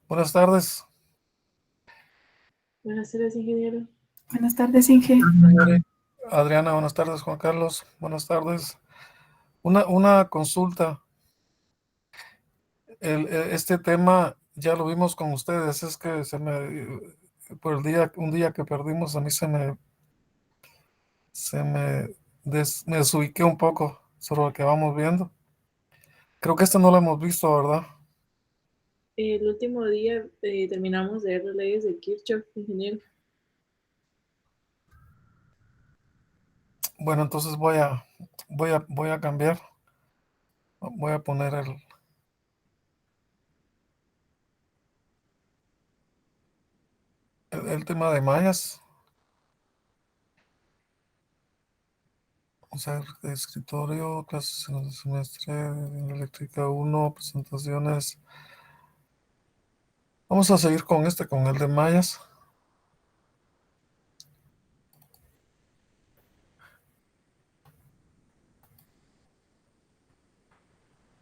Buenas tardes. Buenas tardes, ingeniero. Buenas tardes, Inge. Adriana, buenas tardes. Juan Carlos, buenas tardes. Una consulta. Este tema ya lo vimos con ustedes. Es que por un día que perdimos, a mí me desubiqué un poco sobre lo que vamos viendo. Creo que esto no lo hemos visto, ¿verdad? El último día terminamos de ver las leyes de Kirchhoff, ingeniero. Bueno, entonces voy a cambiar. Voy a poner el tema de mallas. Vamos a ver, de escritorio, clases en el semestre, en eléctrica uno, presentaciones. Vamos a seguir con el de mallas.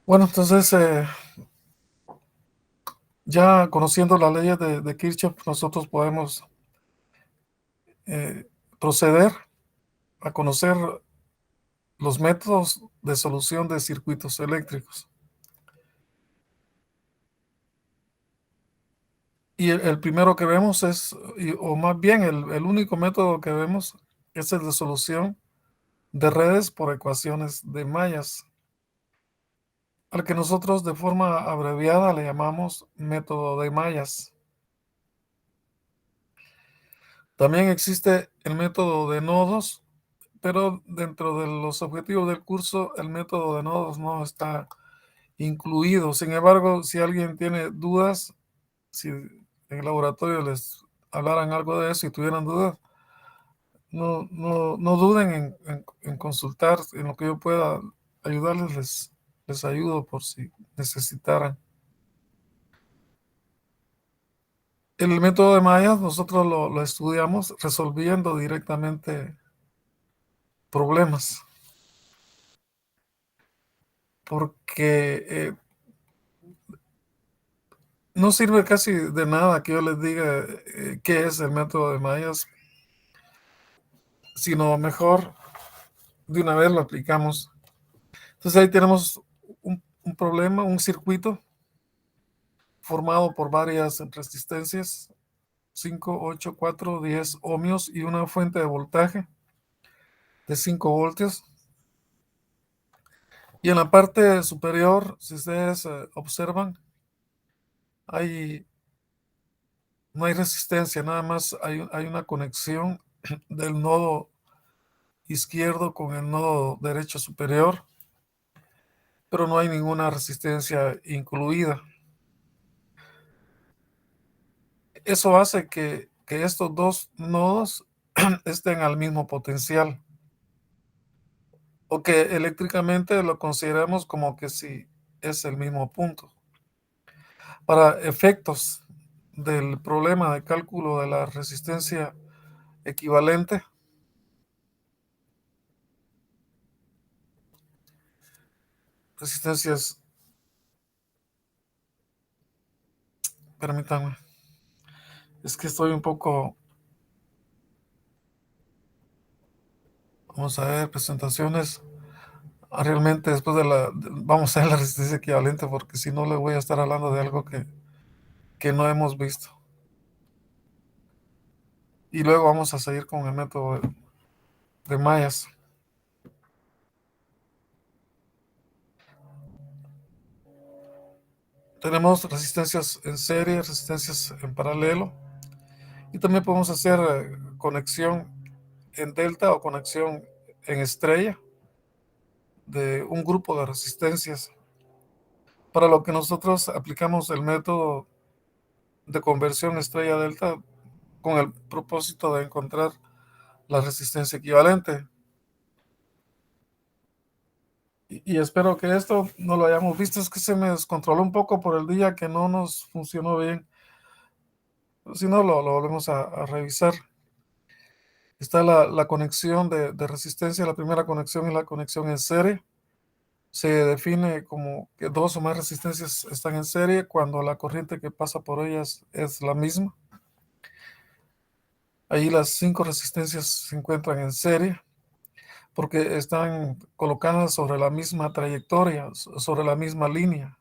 Bueno, entonces, ya conociendo las leyes de Kirchhoff, nosotros podemos proceder a conocer los métodos de solución de circuitos eléctricos. Y el primero que vemos o más bien el único método que vemos es el de solución de redes por ecuaciones de mallas, al que nosotros de forma abreviada le llamamos método de mallas. También existe el método de nodos, pero dentro de los objetivos del curso el método de nodos no está incluido. Sin embargo, si alguien tiene dudas, si en el laboratorio les hablaran algo de eso y tuvieran dudas, no duden en consultar. En lo que yo pueda ayudarles, les ayudo por si necesitaran. El método de mallas nosotros lo estudiamos resolviendo directamente problemas, porque no sirve casi de nada que yo les diga qué es el método de mallas, sino mejor de una vez lo aplicamos. Entonces ahí tenemos un problema, un circuito formado por varias resistencias, 5, 8, 4, 10 ohmios y una fuente de voltaje de 5 voltios. Y en la parte superior, si ustedes observan, hay, no hay resistencia, nada más hay una conexión del nodo izquierdo con el nodo derecho superior, pero no hay ninguna resistencia incluida. Eso hace que estos dos nodos estén al mismo potencial, o que eléctricamente lo consideramos como que sí es el mismo punto. Para efectos del problema de cálculo de la resistencia equivalente, resistencias, permítanme, es que estoy un poco, vamos a ver, presentaciones. Realmente después vamos a ver la resistencia equivalente, porque si no le voy a estar hablando de algo que no hemos visto. Y luego vamos a seguir con el método de mallas. Tenemos resistencias en serie, resistencias en paralelo, y también podemos hacer conexión en delta o conexión en estrella de un grupo de resistencias, para lo que nosotros aplicamos el método de conversión estrella-delta con el propósito de encontrar la resistencia equivalente. Y espero que esto no lo hayamos visto. Es que se me descontroló un poco por el día que no nos funcionó bien. Si no, lo volvemos a revisar. Está la conexión de resistencia. La primera conexión es la conexión en serie. Se define como que dos o más resistencias están en serie cuando la corriente que pasa por ellas es la misma. Ahí las 5 resistencias se encuentran en serie porque están colocadas sobre la misma trayectoria, sobre la misma línea.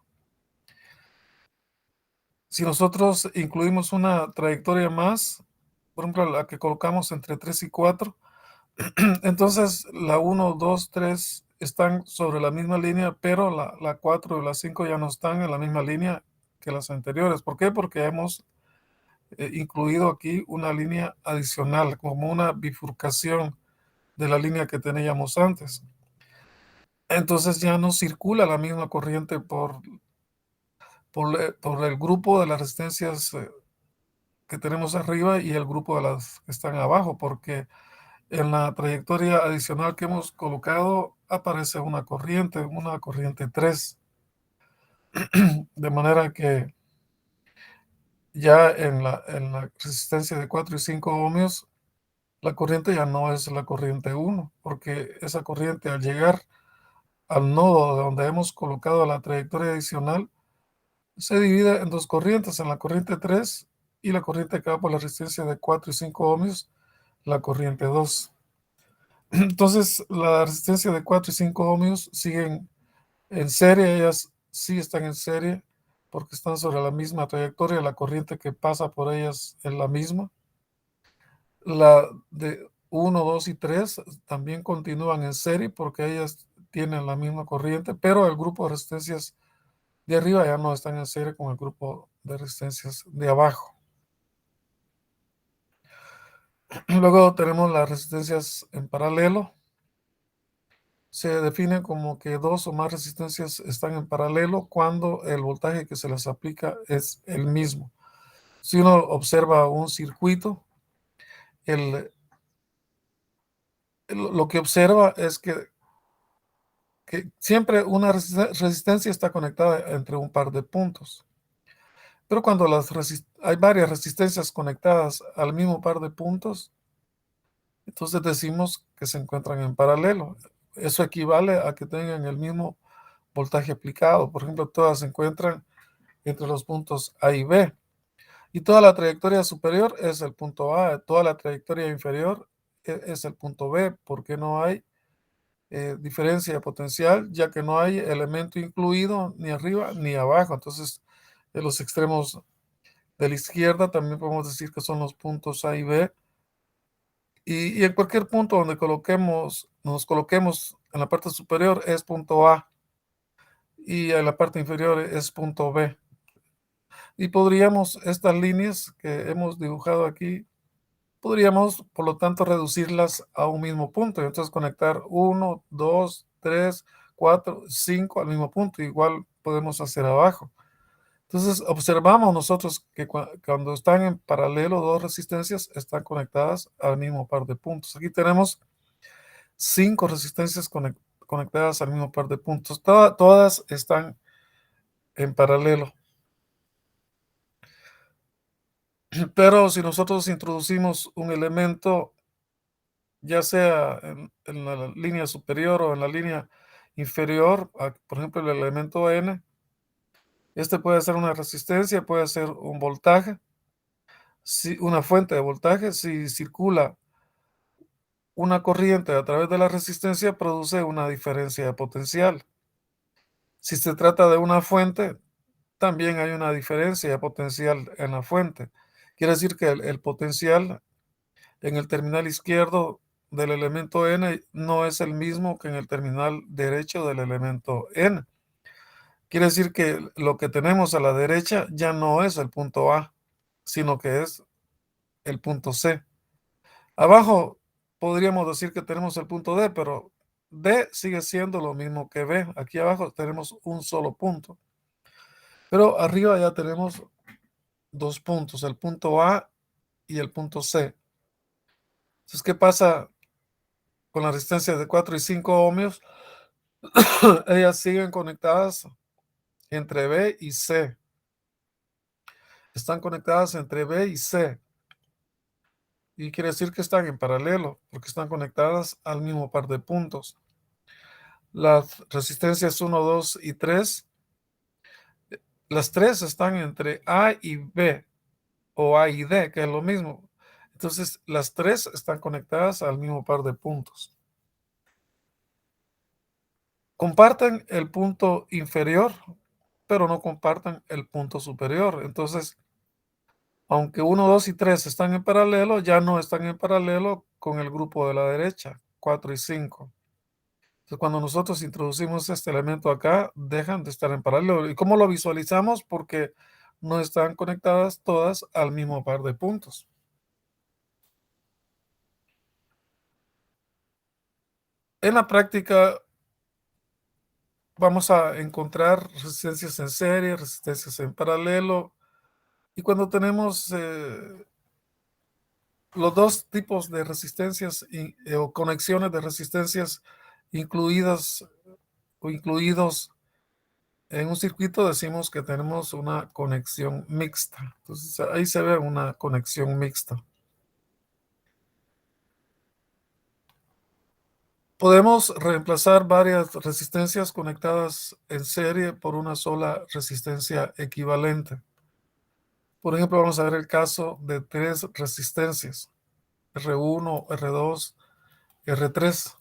Si nosotros incluimos una trayectoria más, por ejemplo, la que colocamos entre 3 y 4, entonces la 1, 2, 3 están sobre la misma línea, pero la 4 y la 5 ya no están en la misma línea que las anteriores. ¿Por qué? Porque hemos incluido aquí una línea adicional, como una bifurcación de la línea que teníamos antes. Entonces ya no circula la misma corriente por el grupo de las resistencias que tenemos arriba y el grupo de las que están abajo, porque en la trayectoria adicional que hemos colocado aparece una corriente 3, de manera que ya en la resistencia de 4 y 5 ohmios, la corriente ya no es la corriente 1, porque esa corriente al llegar al nodo donde hemos colocado la trayectoria adicional, se divide en dos corrientes, en la corriente 3 y la corriente que va por la resistencia de 4 y 5 ohmios, la corriente 2. Entonces, la resistencia de 4 y 5 ohmios siguen en serie, ellas sí están en serie porque están sobre la misma trayectoria, la corriente que pasa por ellas es la misma. La de 1, 2 y 3 también continúan en serie porque ellas tienen la misma corriente, pero el grupo de resistencias de arriba ya no están en serie con el grupo de resistencias de abajo. Luego tenemos las resistencias en paralelo. Se define como que dos o más resistencias están en paralelo cuando el voltaje que se les aplica es el mismo. Si uno observa un circuito, lo que observa es que siempre una resistencia está conectada entre un par de puntos. Pero cuando hay varias resistencias conectadas al mismo par de puntos, entonces decimos que se encuentran en paralelo. Eso equivale a que tengan el mismo voltaje aplicado. Por ejemplo, todas se encuentran entre los puntos A y B. Y toda la trayectoria superior es el punto A, toda la trayectoria inferior es el punto B, porque no hay diferencia de potencial, ya que no hay elemento incluido ni arriba ni abajo. Entonces, en los extremos de la izquierda también podemos decir que son los puntos A y B. Y en cualquier punto donde nos coloquemos en la parte superior es punto A y en la parte inferior es punto B. Y podríamos, estas líneas que hemos dibujado aquí, podríamos, por lo tanto, reducirlas a un mismo punto. Y entonces conectar 1, 2, 3, 4, 5 al mismo punto. Igual podemos hacer abajo. Entonces, observamos nosotros que cuando están en paralelo dos resistencias, están conectadas al mismo par de puntos. Aquí tenemos 5 resistencias conectadas al mismo par de puntos. Todas están en paralelo. Pero si nosotros introducimos un elemento, ya sea en la línea superior o en la línea inferior, por ejemplo, el elemento N, este puede ser una resistencia, puede ser un voltaje, una fuente de voltaje. Si circula una corriente a través de la resistencia, produce una diferencia de potencial. Si se trata de una fuente, también hay una diferencia de potencial en la fuente. Quiere decir que el potencial en el terminal izquierdo del elemento N no es el mismo que en el terminal derecho del elemento N. Quiere decir que lo que tenemos a la derecha ya no es el punto A, sino que es el punto C. Abajo podríamos decir que tenemos el punto D, pero D sigue siendo lo mismo que B. Aquí abajo tenemos un solo punto. Pero arriba ya tenemos dos puntos, el punto A y el punto C. Entonces, ¿qué pasa con la resistencia de 4 y 5 ohmios? Ellas siguen conectadas entre B y C. Están conectadas entre B y C. Y quiere decir que están en paralelo, porque están conectadas al mismo par de puntos. Las resistencias 1, 2 y 3, las tres están entre A y B o A y D, que es lo mismo. Entonces, las tres están conectadas al mismo par de puntos. Comparten el punto inferior, pero no comparten el punto superior. Entonces, aunque 1, 2 y 3 están en paralelo, ya no están en paralelo con el grupo de la derecha, 4 y 5. Entonces, cuando nosotros introducimos este elemento acá, dejan de estar en paralelo. ¿Y cómo lo visualizamos? Porque no están conectadas todas al mismo par de puntos. En la práctica vamos a encontrar resistencias en serie, resistencias en paralelo, y cuando tenemos los dos tipos de resistencias o conexiones de resistencias incluidas o incluidos en un circuito, decimos que tenemos una conexión mixta. Entonces ahí se ve una conexión mixta. Podemos reemplazar varias resistencias conectadas en serie por una sola resistencia equivalente. Por ejemplo, vamos a ver el caso de tres resistencias, R1, R2, R3.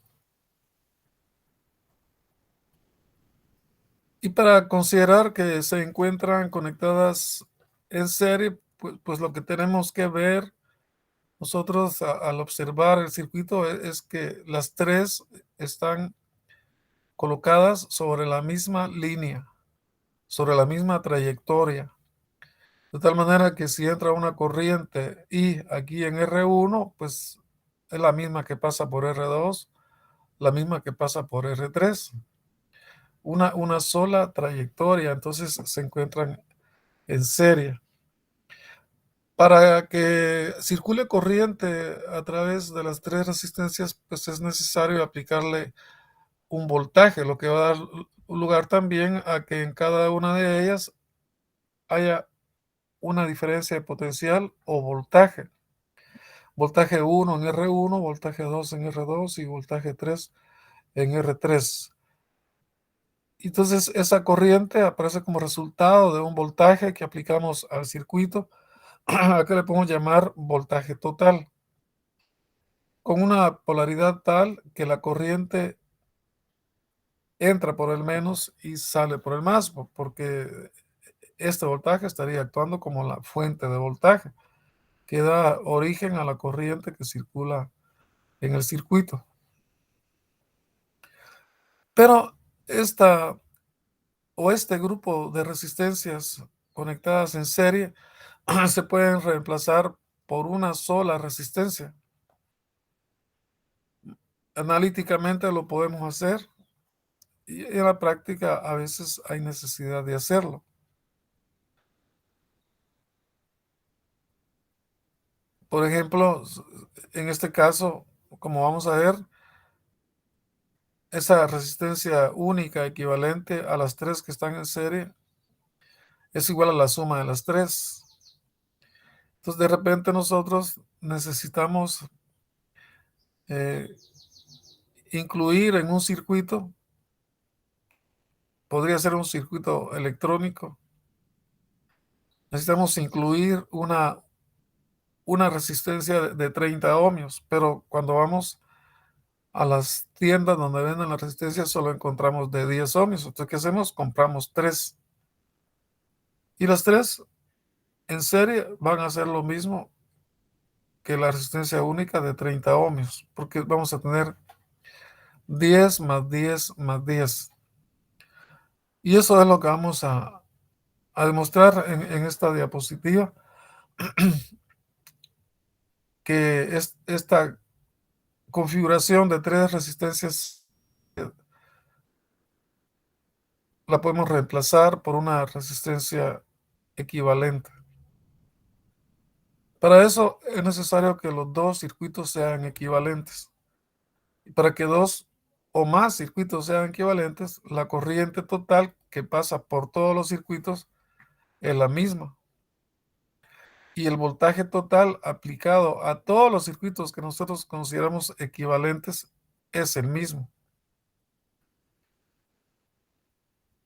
Y para considerar que se encuentran conectadas en serie, pues lo que tenemos que ver nosotros al observar el circuito es que las tres están colocadas sobre la misma línea, sobre la misma trayectoria. De tal manera que si entra una corriente I aquí en R1, pues es la misma que pasa por R2, la misma que pasa por R3. Una sola trayectoria, entonces se encuentran en serie. Para que circule corriente a través de las tres resistencias, pues es necesario aplicarle un voltaje, lo que va a dar lugar también a que en cada una de ellas haya una diferencia de potencial o voltaje. Voltaje 1 en R1, voltaje 2 en R2 y voltaje 3 en R3. Entonces esa corriente aparece como resultado de un voltaje que aplicamos al circuito, a que le podemos llamar voltaje total, con una polaridad tal que la corriente entra por el menos y sale por el más, porque este voltaje estaría actuando como la fuente de voltaje que da origen a la corriente que circula en el circuito. Pero este grupo de resistencias conectadas en serie se pueden reemplazar por una sola resistencia. Analíticamente lo podemos hacer y en la práctica a veces hay necesidad de hacerlo. Por ejemplo, en este caso, como vamos a ver, esa resistencia única equivalente a las tres que están en serie es igual a la suma de las tres. Entonces, de repente nosotros necesitamos eh, incluir en un circuito, podría ser un circuito electrónico, necesitamos incluir una resistencia de 30 ohmios, pero cuando vamos a las tiendas donde venden la resistencia solo encontramos de 10 ohmios. Entonces, ¿qué hacemos? Compramos tres. Y las tres en serie van a hacer lo mismo que la resistencia única de 30 ohmios, porque vamos a tener 10 más 10 más 10. Y eso es lo que vamos a demostrar en esta diapositiva, que es esta configuración de tres resistencias la podemos reemplazar por una resistencia equivalente. Para eso es necesario que los dos circuitos sean equivalentes. Y para que dos o más circuitos sean equivalentes, la corriente total que pasa por todos los circuitos es la misma. Y el voltaje total aplicado a todos los circuitos que nosotros consideramos equivalentes es el mismo.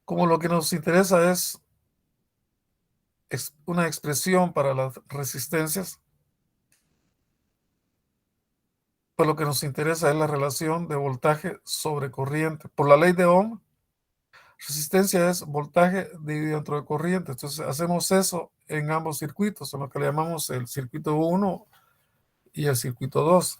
Como lo que nos interesa es una expresión para las resistencias, pues lo que nos interesa es la relación de voltaje sobre corriente. Por la ley de Ohm, resistencia es voltaje dividido entre corriente. Entonces hacemos eso en ambos circuitos, en lo que le llamamos el circuito 1 y el circuito 2.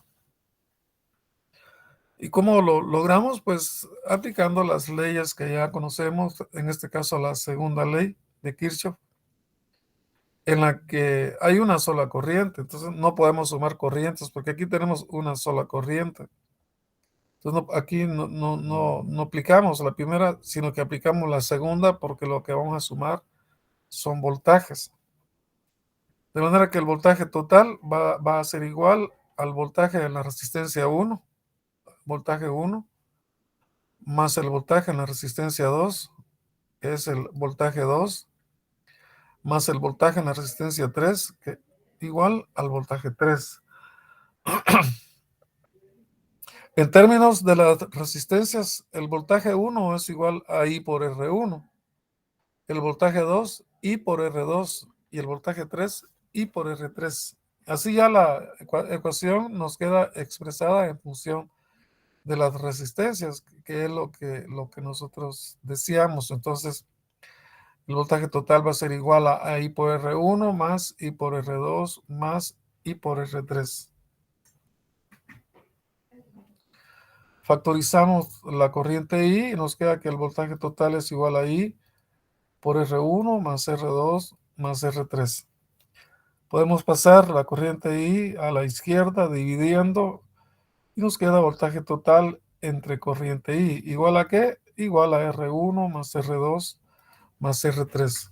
¿Y cómo lo logramos? Pues aplicando las leyes que ya conocemos, en este caso la segunda ley de Kirchhoff, en la que hay una sola corriente. Entonces no podemos sumar corrientes porque aquí tenemos una sola corriente. Entonces aquí no aplicamos la primera, sino que aplicamos la segunda porque lo que vamos a sumar son voltajes. De manera que el voltaje total va a ser igual al voltaje de la resistencia 1, voltaje 1, más el voltaje en la resistencia 2, que es el voltaje 2, más el voltaje en la resistencia 3, que igual al voltaje 3. En términos de las resistencias, el voltaje 1 es igual a I por R1, el voltaje 2 I por R2 y el voltaje 3 I por R3. Así ya la ecuación nos queda expresada en función de las resistencias, que es lo que nosotros decíamos. Entonces, el voltaje total va a ser igual a I por R1 más I por R2 más I por R3. Factorizamos la corriente I y nos queda que el voltaje total es igual a I por R1 más R2 más R3. Podemos pasar la corriente I a la izquierda dividiendo y nos queda voltaje total entre corriente I. ¿Igual a qué? Igual a R1 más R2 más R3.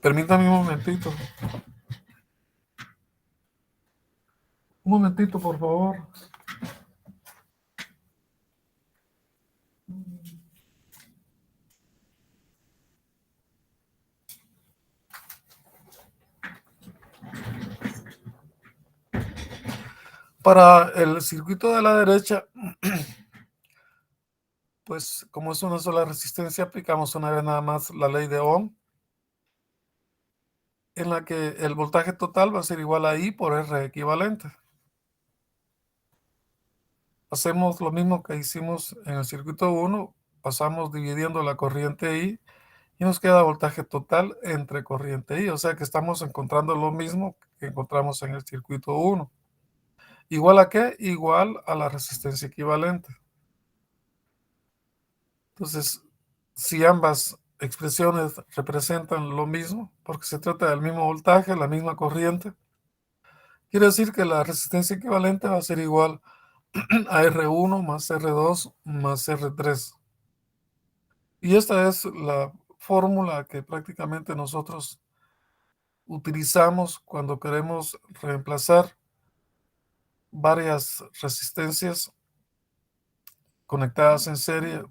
Permítame un momentito. Un momentito, por favor. Para el circuito de la derecha, pues como es una sola resistencia, aplicamos una vez nada más la ley de Ohm, en la que el voltaje total va a ser igual a I por R equivalente. Hacemos lo mismo que hicimos en el circuito 1, pasamos dividiendo la corriente I y nos queda voltaje total entre corriente I, o sea que estamos encontrando lo mismo que encontramos en el circuito 1. ¿Igual a qué? Igual a la resistencia equivalente. Entonces, si ambas expresiones representan lo mismo, porque se trata del mismo voltaje, la misma corriente, quiere decir que la resistencia equivalente va a ser igual a R1 más R2 más R3. Y esta es la fórmula que prácticamente nosotros utilizamos cuando queremos reemplazar varias resistencias conectadas en serie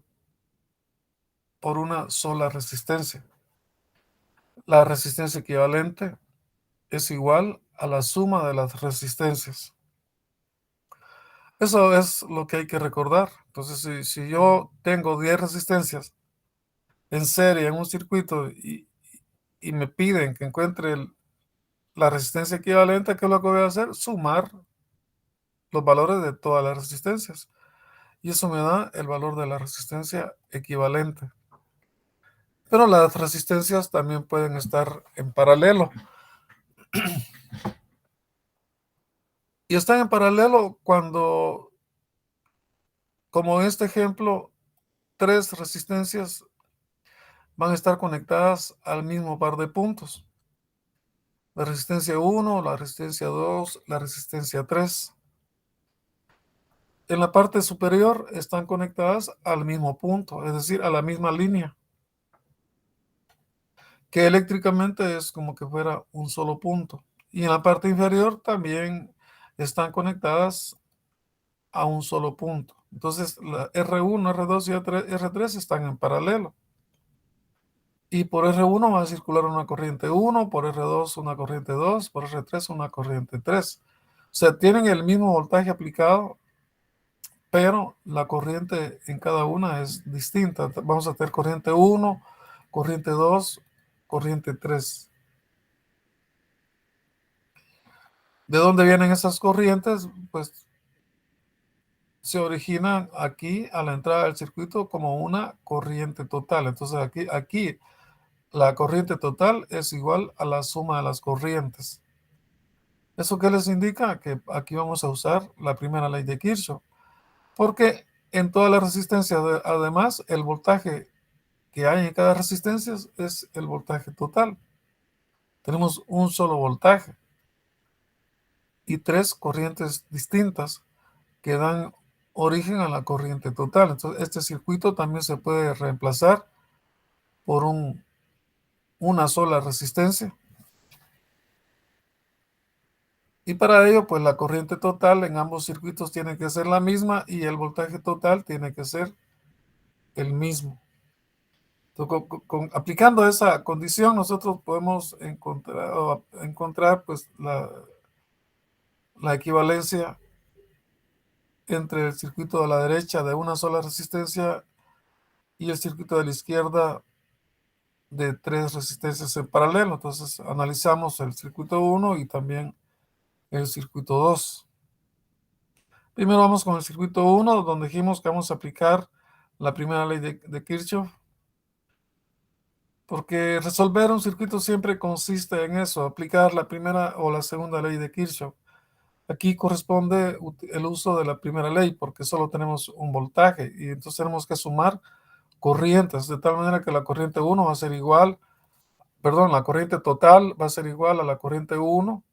por una sola resistencia. La resistencia equivalente es igual a la suma de las resistencias. Eso es lo que hay que recordar. Entonces, si yo tengo 10 resistencias en serie en un circuito y me piden que encuentre la resistencia equivalente, ¿qué es lo que voy a hacer? Sumar los valores de todas las resistencias. Y eso me da el valor de la resistencia equivalente. Pero las resistencias también pueden estar en paralelo. Y están en paralelo cuando, como en este ejemplo, 3 resistencias van a estar conectadas al mismo par de puntos. La resistencia 1, la resistencia 2, la resistencia 3. En la parte superior están conectadas al mismo punto, es decir, a la misma línea, que eléctricamente es como que fuera un solo punto. Y en la parte inferior también están conectadas a un solo punto. Entonces, la R1, R2 y R3 están en paralelo. y por R1 va a circular una corriente 1, por R2 una corriente 2, por R3 una corriente 3. O sea, tienen el mismo voltaje aplicado, pero la corriente en cada una es distinta. Vamos a tener corriente 1, corriente 2, corriente 3. ¿De dónde vienen esas corrientes? Pues se originan aquí a la entrada del circuito como una corriente total. Entonces aquí la corriente total es igual a la suma de las corrientes. ¿Eso qué les indica? Que aquí vamos a usar la primera ley de Kirchhoff, porque en toda la resistencia, además, el voltaje que hay en cada resistencia es el voltaje total. Tenemos un solo voltaje y tres corrientes distintas que dan origen a la corriente total. Entonces, este circuito también se puede reemplazar por una sola resistencia. Y para ello, pues la corriente total en ambos circuitos tiene que ser la misma y el voltaje total tiene que ser el mismo. Entonces, aplicando esa condición, nosotros podemos encontrar pues, la equivalencia entre el circuito de la derecha de una sola resistencia y el circuito de la izquierda de tres resistencias en paralelo. Entonces analizamos el circuito 1 y también el circuito 2. Primero vamos con el circuito 1, donde dijimos que vamos a aplicar la primera ley de Kirchhoff, porque resolver un circuito siempre consiste en eso, aplicar la primera o la segunda ley de Kirchhoff. Aquí corresponde el uso de la primera ley, porque solo tenemos un voltaje y entonces tenemos que sumar corrientes, de tal manera que la corriente 1 va a ser igual, perdón, la corriente total va a ser igual a la corriente 1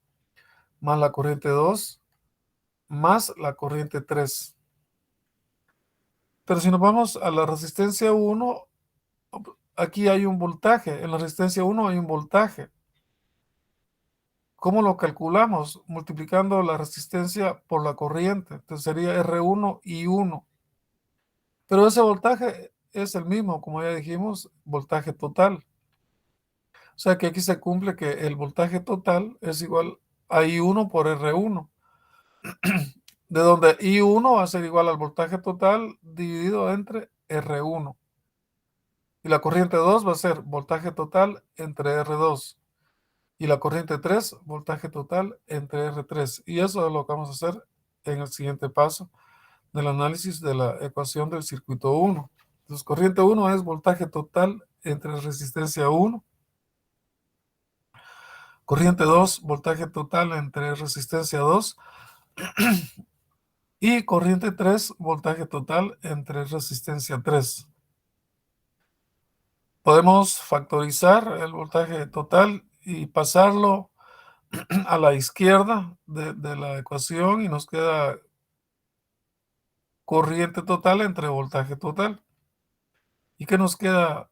más la corriente 2 más la corriente 3. Pero si nos vamos a la resistencia 1, aquí hay un voltaje, en la resistencia 1 hay un voltaje. ¿Cómo lo calculamos? Multiplicando la resistencia por la corriente. Entonces sería R1 y 1. Pero ese voltaje es el mismo, como ya dijimos, voltaje total. O sea que aquí se cumple que el voltaje total es igual a I1 por R1, de donde I1 va a ser igual al voltaje total dividido entre R1. Y la corriente 2 va a ser voltaje total entre R2. Y la corriente 3, voltaje total entre R3. Y eso es lo que vamos a hacer en el siguiente paso del análisis de la ecuación del circuito 1. Entonces, corriente 1 es voltaje total entre resistencia 1. Corriente 2, voltaje total entre resistencia 2. Y corriente 3, voltaje total entre resistencia 3. Podemos factorizar el voltaje total y pasarlo a la izquierda de la ecuación y nos queda corriente total entre voltaje total. ¿Y qué nos queda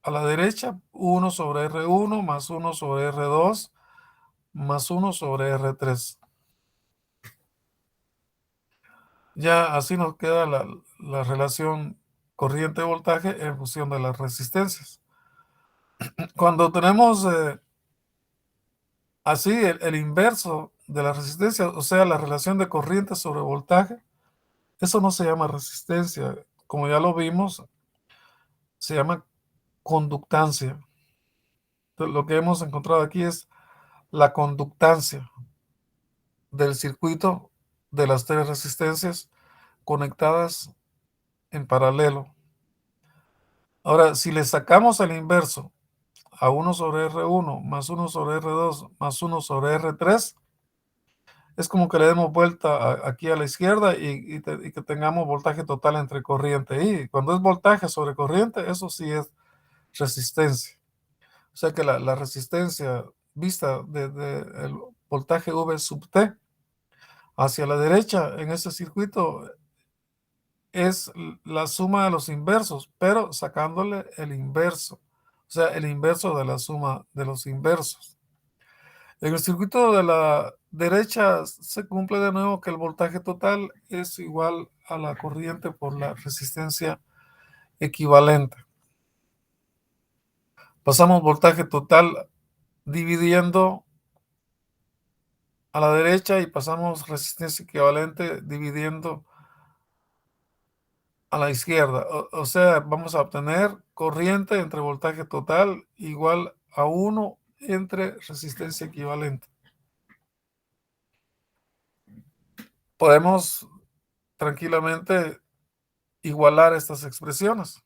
a la derecha? 1 sobre R1 más 1 sobre R2 más 1 sobre R3. Ya así nos queda la relación corriente-voltaje en función de las resistencias. Cuando tenemos así el inverso de la resistencia, o sea, la relación de corriente sobre voltaje, eso no se llama resistencia. Como ya lo vimos, se llama conductancia. Entonces, lo que hemos encontrado aquí es la conductancia del circuito de las tres resistencias conectadas en paralelo. Ahora, si le sacamos el inverso a 1 sobre R1 más 1 sobre R2 más 1 sobre R3, es como que le demos vuelta aquí a la izquierda y que tengamos voltaje total entre corriente y cuando es voltaje sobre corriente, eso sí es resistencia. O sea que la resistencia vista desde el voltaje V sub T hacia la derecha en ese circuito es la suma de los inversos, pero sacándole el inverso, o sea, el inverso de la suma de los inversos. En el circuito de la derecha se cumple de nuevo que el voltaje total es igual a la corriente por la resistencia equivalente. Pasamos voltaje total dividiendo a la derecha y pasamos resistencia equivalente dividiendo a la izquierda. O sea, vamos a obtener corriente entre voltaje total igual a 1 entre resistencia equivalente. Podemos tranquilamente igualar estas expresiones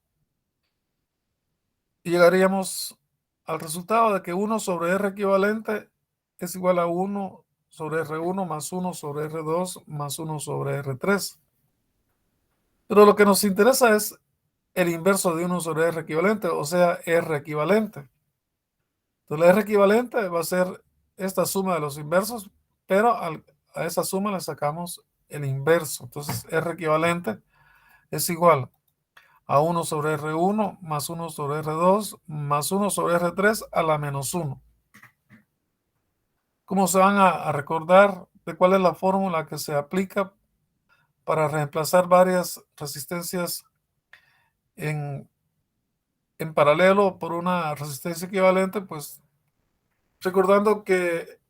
y llegaríamos al resultado de que 1 sobre R equivalente es igual a 1 sobre R1 más 1 sobre R2 más 1 sobre R3. Pero lo que nos interesa es el inverso de 1 sobre R equivalente, o sea, R equivalente. Entonces, la R equivalente va a ser esta suma de los inversos, pero a esa suma le sacamos el inverso. Entonces, R equivalente es igual a 1 sobre R1 más 1 sobre R2 más 1 sobre R3 a la menos 1. ¿Cómo se van a recordar de cuál es la fórmula que se aplica para reemplazar varias resistencias en paralelo por una resistencia equivalente? Pues recordando que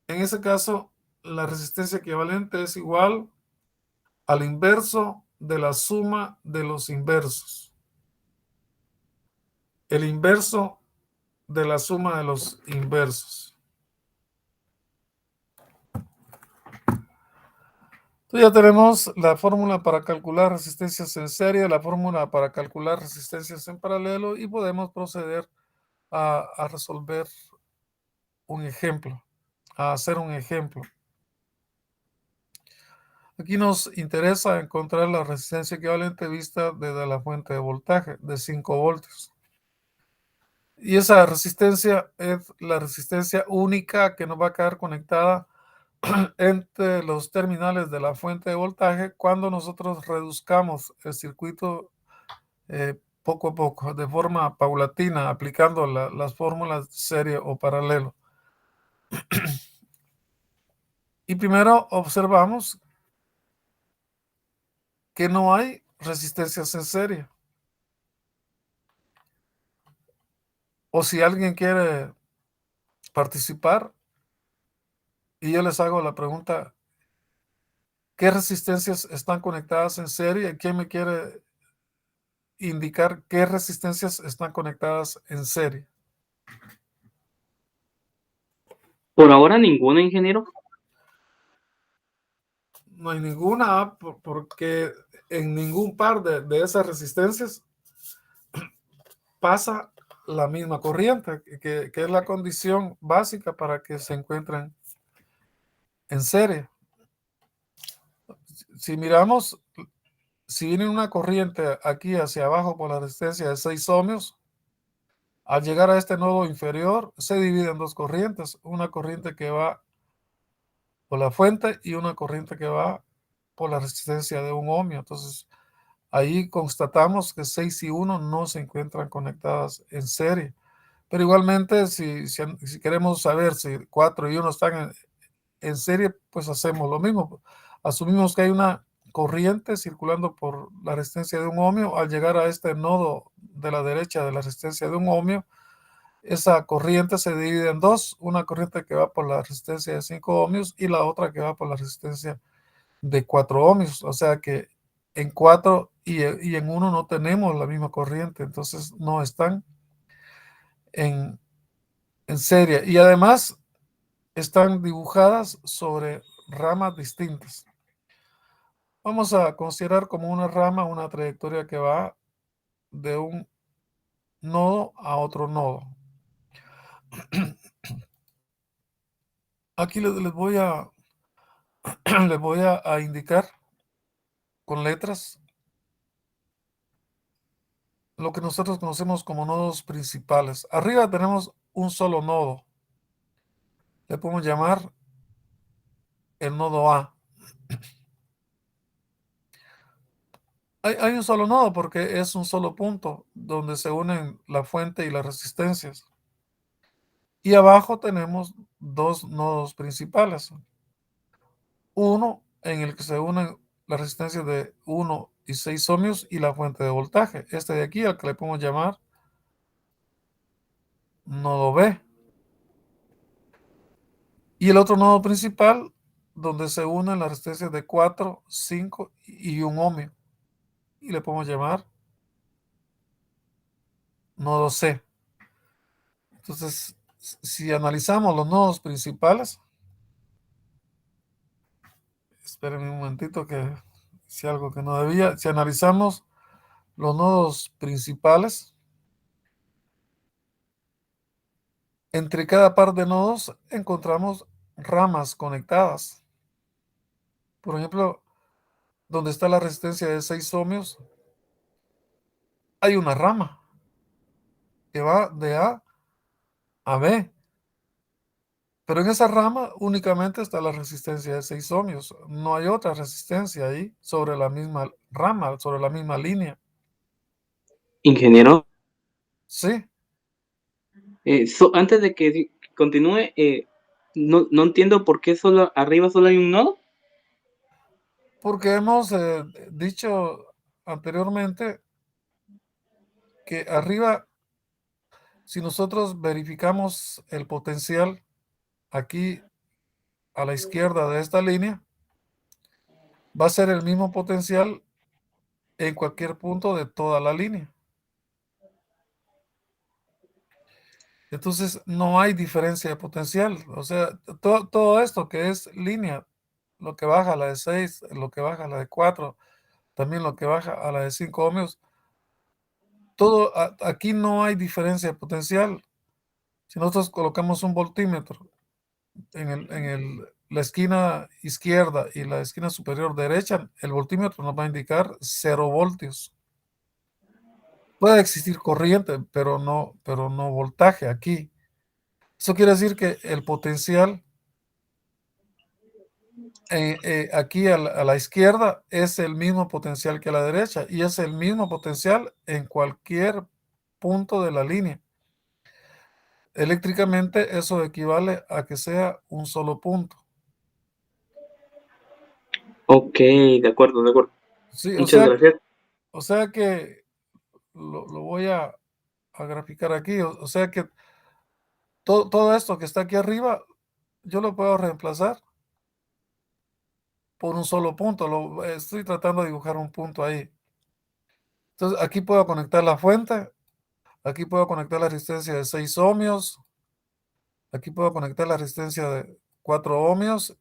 en ese caso la resistencia equivalente es igual al inverso de la suma de los inversos. El inverso de la suma de los inversos. Entonces ya tenemos la fórmula para calcular resistencias en serie, la fórmula para calcular resistencias en paralelo y podemos proceder a resolver un ejemplo, a hacer un ejemplo. Aquí nos interesa encontrar la resistencia equivalente vista desde la fuente de voltaje de 5 voltios. Y esa resistencia es la resistencia única que nos va a quedar conectada entre los terminales de la fuente de voltaje cuando nosotros reduzcamos el circuito poco a poco, de forma paulatina, aplicando las fórmulas serie o paralelo. Y primero observamos que no hay resistencias en serie. O si alguien quiere participar y yo les hago la pregunta, ¿qué resistencias están conectadas en serie? ¿Quién me quiere indicar qué resistencias están conectadas en serie? Por ahora ninguna, ingeniero. No hay ninguna, porque en ningún par de esas resistencias pasa la misma corriente, que es la condición básica para que se encuentren en serie. Si miramos, si viene una corriente aquí hacia abajo por la resistencia de 6 ohmios, al llegar a este nodo inferior se divide en dos corrientes, una corriente que va por la fuente y una corriente que va por la resistencia de 1 ohmio. Entonces, ahí constatamos que 6 y 1 no se encuentran conectadas en serie. Pero igualmente, si queremos saber si 4 y 1 están en serie, pues hacemos lo mismo. Asumimos que hay una corriente circulando por la resistencia de 1 ohmio. Al llegar a este nodo de la derecha de la resistencia de 1 ohmio, esa corriente se divide en dos, una corriente que va por la resistencia de 5 ohmios y la otra que va por la resistencia de 4 ohmios. O sea que en 4 y en 1 no tenemos la misma corriente, entonces no están en serie. Y además están dibujadas sobre ramas distintas. Vamos a considerar como una rama una trayectoria que va de un nodo a otro nodo. Aquí les voy a indicar con letras lo que nosotros conocemos como nodos principales. Arriba tenemos un solo nodo. Le podemos llamar el nodo A. Hay un solo nodo porque es un solo punto donde se unen la fuente y las resistencias. Y abajo tenemos dos nodos principales. Uno en el que se unen las resistencias de 1 y 6 ohmios y la fuente de voltaje. Este de aquí, al que le podemos llamar nodo B. Y el otro nodo principal, donde se unen las resistencias de 4, 5 y 1 ohmio. Y le podemos llamar nodo C. Entonces, si analizamos los nodos principales, espérenme un momentito que hice algo que no debía. Si analizamos los nodos principales, entre cada par de nodos encontramos ramas conectadas. Por ejemplo, donde está la resistencia de 6 ohmios, hay una rama que va de A a B. Pero en esa rama únicamente está la resistencia de 6 ohmios. No hay otra resistencia ahí sobre la misma rama, sobre la misma línea. Ingeniero, Sí, antes de que continúe, no entiendo por qué solo arriba solo hay un nodo. porque hemos dicho anteriormente que arriba, si nosotros verificamos el potencial aquí a la izquierda de esta línea, va a ser el mismo potencial en cualquier punto de toda la línea. Entonces no hay diferencia de potencial. O sea, todo esto que es línea, lo que baja a la de 6, lo que baja a la de 4, también lo que baja a la de 5 ohmios, todo aquí no hay diferencia de potencial. Si nosotros colocamos un voltímetro la esquina izquierda y la esquina superior derecha, el voltímetro nos va a indicar 0 voltios. Puede existir corriente, pero no voltaje aquí. Eso quiere decir que el potencial aquí a la izquierda es el mismo potencial que a la derecha y es el mismo potencial en cualquier punto de la línea. Eléctricamente eso equivale a que sea un solo punto. Ok, de acuerdo, de acuerdo. Sí, Muchas gracias. o sea que lo voy a graficar aquí. O sea que todo esto que está aquí arriba, yo lo puedo reemplazar por un solo punto. Estoy tratando de dibujar un punto ahí. Entonces aquí puedo conectar la fuente, aquí puedo conectar la resistencia de 6 ohmios, aquí puedo conectar la resistencia de 4 ohmios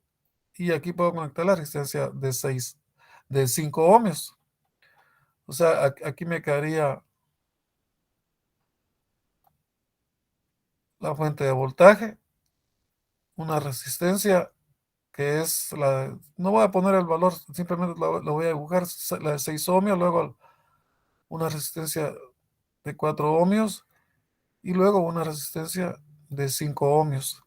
y aquí puedo conectar la resistencia de 5 ohmios. O sea, aquí me quedaría la fuente de voltaje, una resistencia que es no voy a poner el valor, simplemente lo voy a dibujar, la de 6 ohmios, luego una resistencia de 4 ohmios y luego una resistencia de 5 ohmios.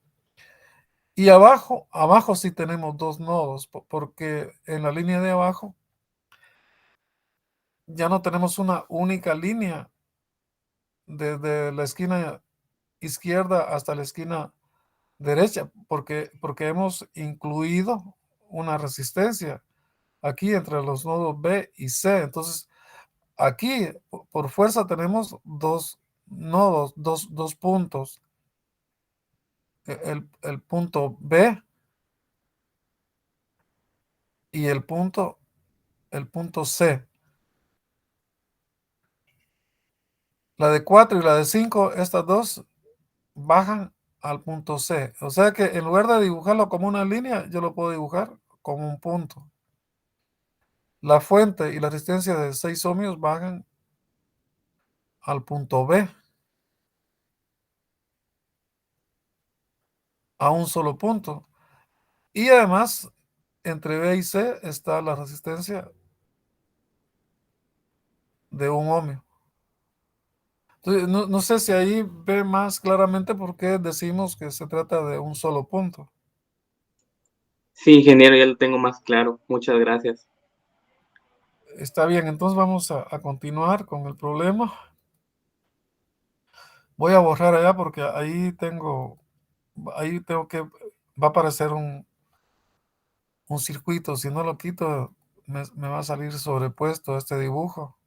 Y abajo sí tenemos dos nodos, porque en la línea de abajo ya no tenemos una única línea desde la esquina izquierda hasta la esquina derecha, porque hemos incluido una resistencia aquí entre los nodos B y C. Entonces, aquí por fuerza tenemos dos nodos, dos puntos. El punto B y el punto C. La de 4 y la de 5, estas dos bajan al punto C. O sea que en lugar de dibujarlo como una línea, yo lo puedo dibujar como un punto. La fuente y la resistencia de 6 ohmios bajan al punto B, a un solo punto. Y además, entre B y C está la resistencia de 1 ohmio. Entonces, no sé si ahí ve más claramente por qué decimos que se trata de un solo punto. Sí, ingeniero, ya lo tengo más claro. Muchas gracias. Está bien, entonces vamos a continuar con el problema. Voy a borrar allá porque ahí tengo que, va a aparecer un circuito. Si no lo quito, me va a salir sobrepuesto este dibujo.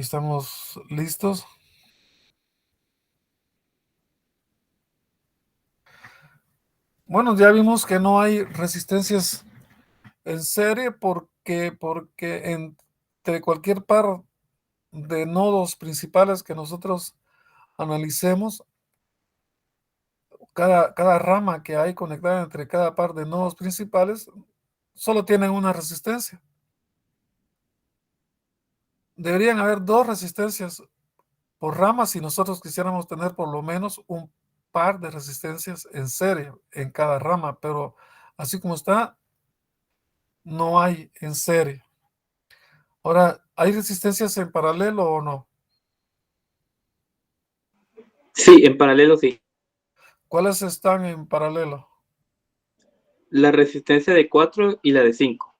estamos listos. Bueno, ya vimos que no hay resistencias en serie porque entre cualquier par de nodos principales que nosotros analicemos, cada rama que hay conectada entre cada par de nodos principales solo tienen una resistencia. Deberían haber dos resistencias por rama si nosotros quisiéramos tener por lo menos un par de resistencias en serie en cada rama, pero así como está, no hay en serie. Ahora, ¿hay resistencias en paralelo o no? Sí, en paralelo sí. ¿Cuáles están en paralelo? La resistencia de 4 y la de 5.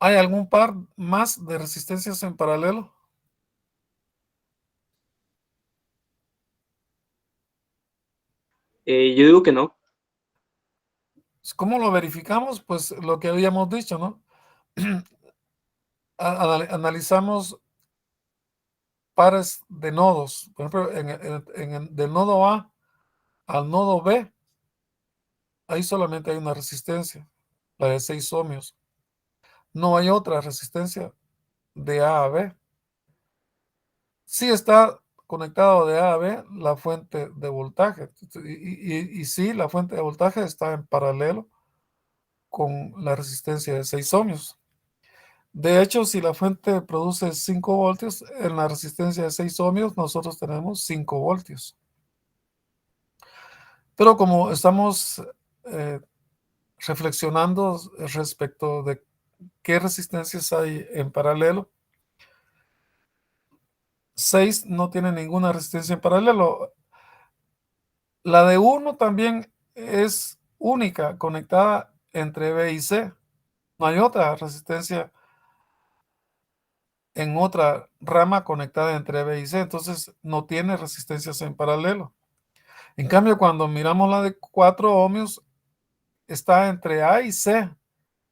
¿Hay algún par más de resistencias en paralelo? Yo digo que no. ¿Cómo lo verificamos? Pues lo que habíamos dicho, ¿no? Analizamos pares de nodos. Por ejemplo, del nodo A al nodo B, ahí solamente hay una resistencia, la de 6 ohmios. No hay otra resistencia de A a B. Sí está conectado de A a B la fuente de voltaje. Y sí, la fuente de voltaje está en paralelo con la resistencia de 6 ohmios. De hecho, si la fuente produce 5 voltios, en la resistencia de 6 ohmios nosotros tenemos 5 voltios. Pero como estamos reflexionando respecto de qué resistencias hay en paralelo, 6 no tiene ninguna resistencia en paralelo. La de 1 también es única, conectada entre B y C. No hay otra resistencia en otra rama conectada entre B y C, entonces no tiene resistencias en paralelo. En cambio, cuando miramos la de 4 ohmios, está entre A y C,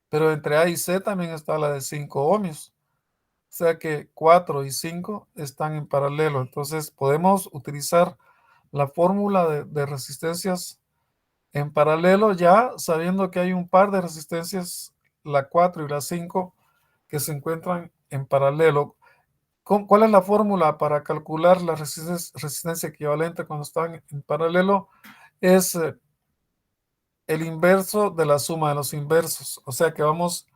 pero entre A y C también está la de 5 ohmios. O sea que 4 y 5 están en paralelo. Entonces podemos utilizar la fórmula de resistencias en paralelo ya sabiendo que hay un par de resistencias, la 4 y la 5, que se encuentran en paralelo. ¿Cuál es la fórmula para calcular la resistencia equivalente cuando están en paralelo? Es el inverso de la suma de los inversos. O sea que vamos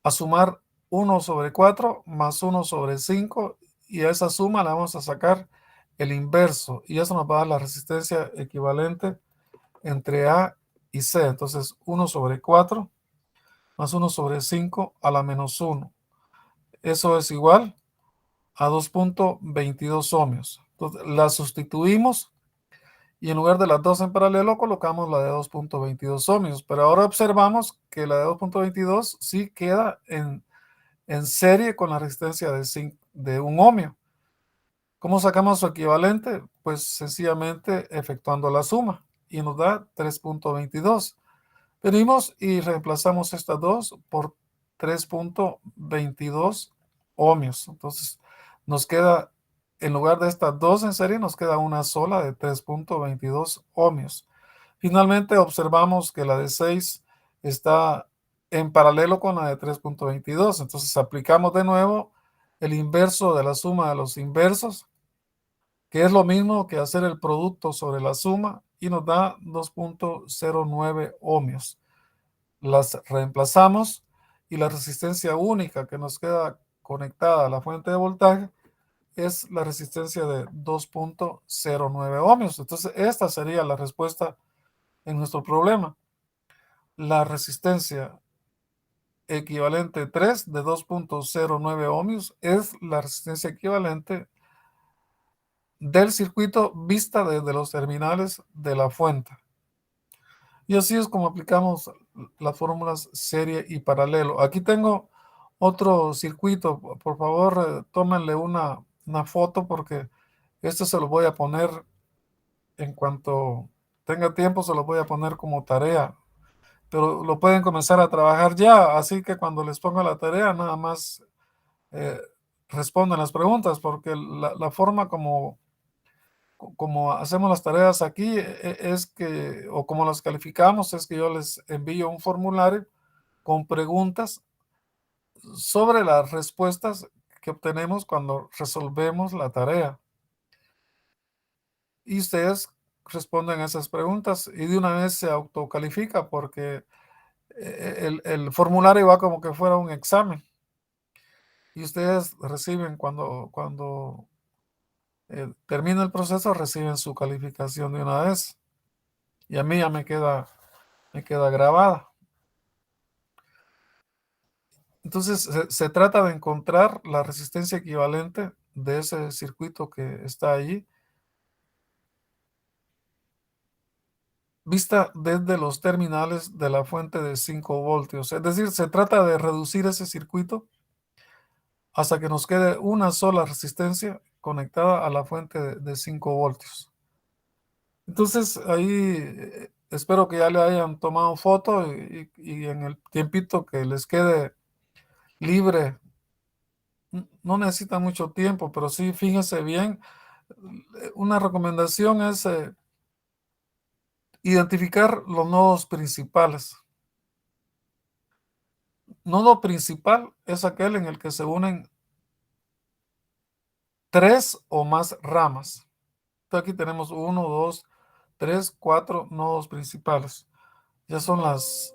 a sumar 1 sobre 4 más 1 sobre 5 y a esa suma le vamos a sacar el inverso y eso nos va a dar la resistencia equivalente entre A y C. Entonces 1 sobre 4 más 1 sobre 5 a la menos 1. Eso es igual a 2.22 ohmios. Entonces la sustituimos y en lugar de las dos en paralelo colocamos la de 2.22 ohmios. Pero ahora observamos que la de 2.22 sí queda en serie con la resistencia de 1 ohmio. ¿Cómo sacamos su equivalente? Pues sencillamente efectuando la suma y nos da 3.22. Venimos y reemplazamos estas dos por 3.22 ohmios. Entonces nos queda, en lugar de estas dos en serie, nos queda una sola de 3.22 ohmios. Finalmente observamos que la de 6 está en paralelo con la de 3.22. Entonces aplicamos de nuevo el inverso de la suma de los inversos, que es lo mismo que hacer el producto sobre la suma y nos da 2.09 ohmios. Las reemplazamos y la resistencia única que nos queda conectada a la fuente de voltaje es la resistencia de 2.09 ohmios. Entonces esta sería la respuesta en nuestro problema. La resistencia equivalente 3 de 2.09 ohmios es la resistencia equivalente del circuito vista desde los terminales de la fuente. Y así es como aplicamos las fórmulas serie y paralelo. Aquí tengo otro circuito. Por favor, tómenle una foto porque esto se lo voy a poner en cuanto tenga tiempo, se lo voy a poner como tarea. Pero lo pueden comenzar a trabajar ya, así que cuando les ponga la tarea, nada más responden las preguntas, porque la forma como hacemos las tareas aquí es que, o como las calificamos, es que yo les envío un formulario con preguntas sobre las respuestas que obtenemos cuando resolvemos la tarea. Y ustedes responden a esas preguntas y de una vez se autocalifica porque el formulario va como que fuera un examen. Y ustedes reciben cuando termina el proceso, reciben su calificación de una vez. Y a mí ya me queda grabada. Entonces, se trata de encontrar la resistencia equivalente de ese circuito que está allí, vista desde los terminales de la fuente de 5 voltios. Es decir, se trata de reducir ese circuito hasta que nos quede una sola resistencia conectada a la fuente de 5 voltios. Entonces, ahí espero que ya le hayan tomado foto y en el tiempito que les quede libre, no necesita mucho tiempo, pero sí fíjense bien. Una recomendación es identificar los nodos principales. Nodo principal es aquel en el que se unen 3 o más ramas. Entonces aquí tenemos 1, 2, 3, 4 nodos principales. Ya son las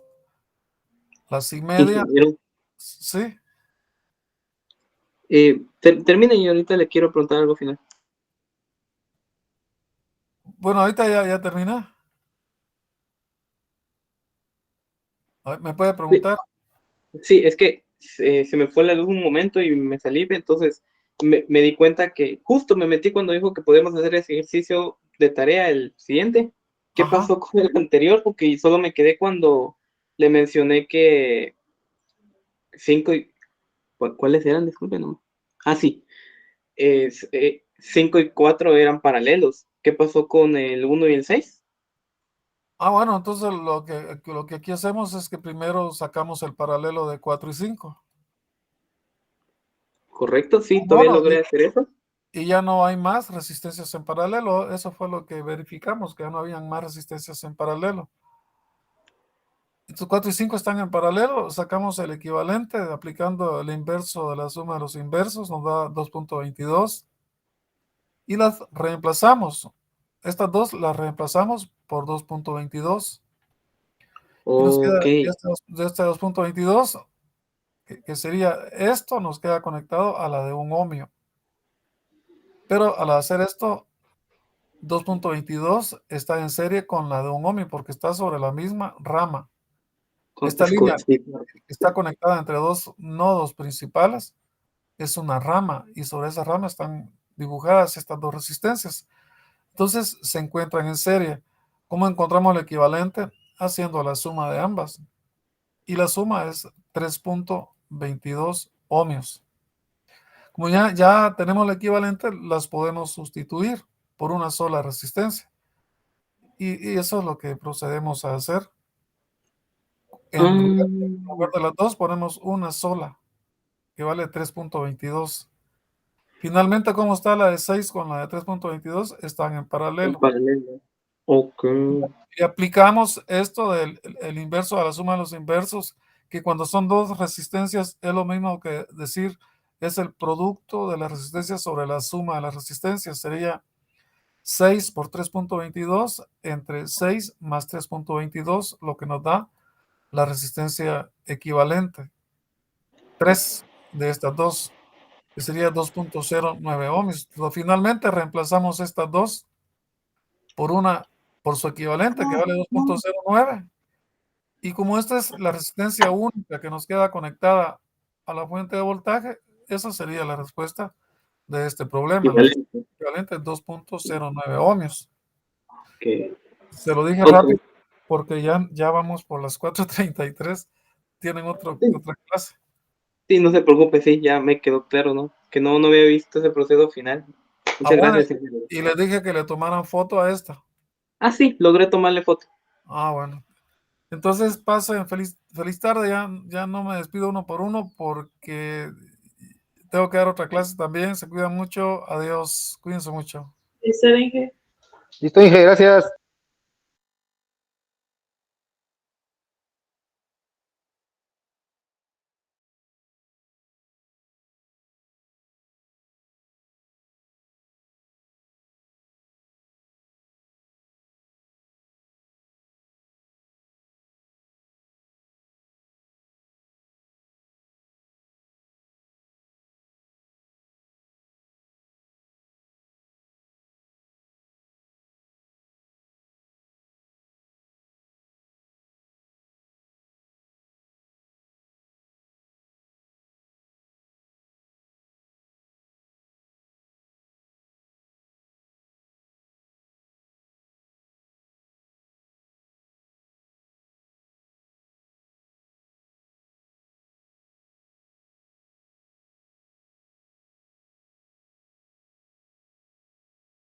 y media. Ingeniero, Sí. termine y ahorita le quiero preguntar algo final. Bueno, ahorita ya terminé. ¿Me puede preguntar? Sí, es que se me fue la luz un momento y me salí, entonces me di cuenta que justo me metí cuando dijo que podemos hacer ese ejercicio de tarea el siguiente. ¿Qué Ajá. pasó con el anterior? Porque solo me quedé cuando le mencioné que 5 y... ¿Cuáles eran? Disculpe, no. Ah, sí. 5 y 4 eran paralelos. ¿Qué pasó con el 1 y el 6? Ah, bueno, entonces lo que aquí hacemos es que primero sacamos el paralelo de 4 y 5. Correcto, sí, todavía Bueno, logré hacer eso. y ya no hay más resistencias en paralelo. Eso fue lo que verificamos, que ya no habían más resistencias en paralelo. Entonces 4 y 5 están en paralelo, sacamos el equivalente aplicando el inverso de la suma de los inversos, nos da 2.22 y las reemplazamos. Estas dos las reemplazamos por 2.22 y nos queda Ok. de este 2.22, que sería esto, nos queda conectado a la de un ohmio. Pero al hacer esto, 2.22 está en serie con la de un ohmio porque está sobre la misma rama. Esta línea está conectada entre dos nodos principales, es una rama y sobre esa rama están dibujadas estas dos resistencias. Entonces se encuentran en serie. ¿Cómo encontramos el equivalente? Haciendo la suma de ambas. Y la suma es 3.22 ohmios. Como ya tenemos el equivalente, las podemos sustituir por una sola resistencia. Y eso es lo que procedemos a hacer. En lugar de las dos, ponemos una sola, que vale 3.22. Finalmente, ¿cómo está la de 6 con la de 3.22? Están en En paralelo. paralelo. Ok. Y aplicamos esto del el inverso a la suma de los inversos, que cuando son dos resistencias es lo mismo que decir es el producto de las resistencias sobre la suma de las resistencias. Sería 6 por 3.22 entre 6 más 3.22, lo que nos da la resistencia equivalente. 3 de estas dos, que sería 2.09 ohms. Finalmente reemplazamos estas dos por su equivalente, que vale 2.09. Y como esta es la resistencia única que nos queda conectada a la fuente de voltaje, esa sería la respuesta de este problema. La Equivalente. equivalente es 2.09 ohmios. Ok. Se lo dije Ok. rápido porque ya vamos por las 4:33. Tienen otra clase. Sí, no se preocupe, sí, ya me quedó claro, ¿no? Que no había visto ese proceso final. Muchas Bueno, gracias, ingeniero. y les dije que le tomaran foto a esta. Ah, sí, logré tomarle foto. Bueno. Entonces pasen feliz tarde. Ya no me despido uno por uno porque tengo que dar otra clase también. Se cuidan mucho. Adiós. Cuídense mucho. Está bien, Listo, Inge, gracias.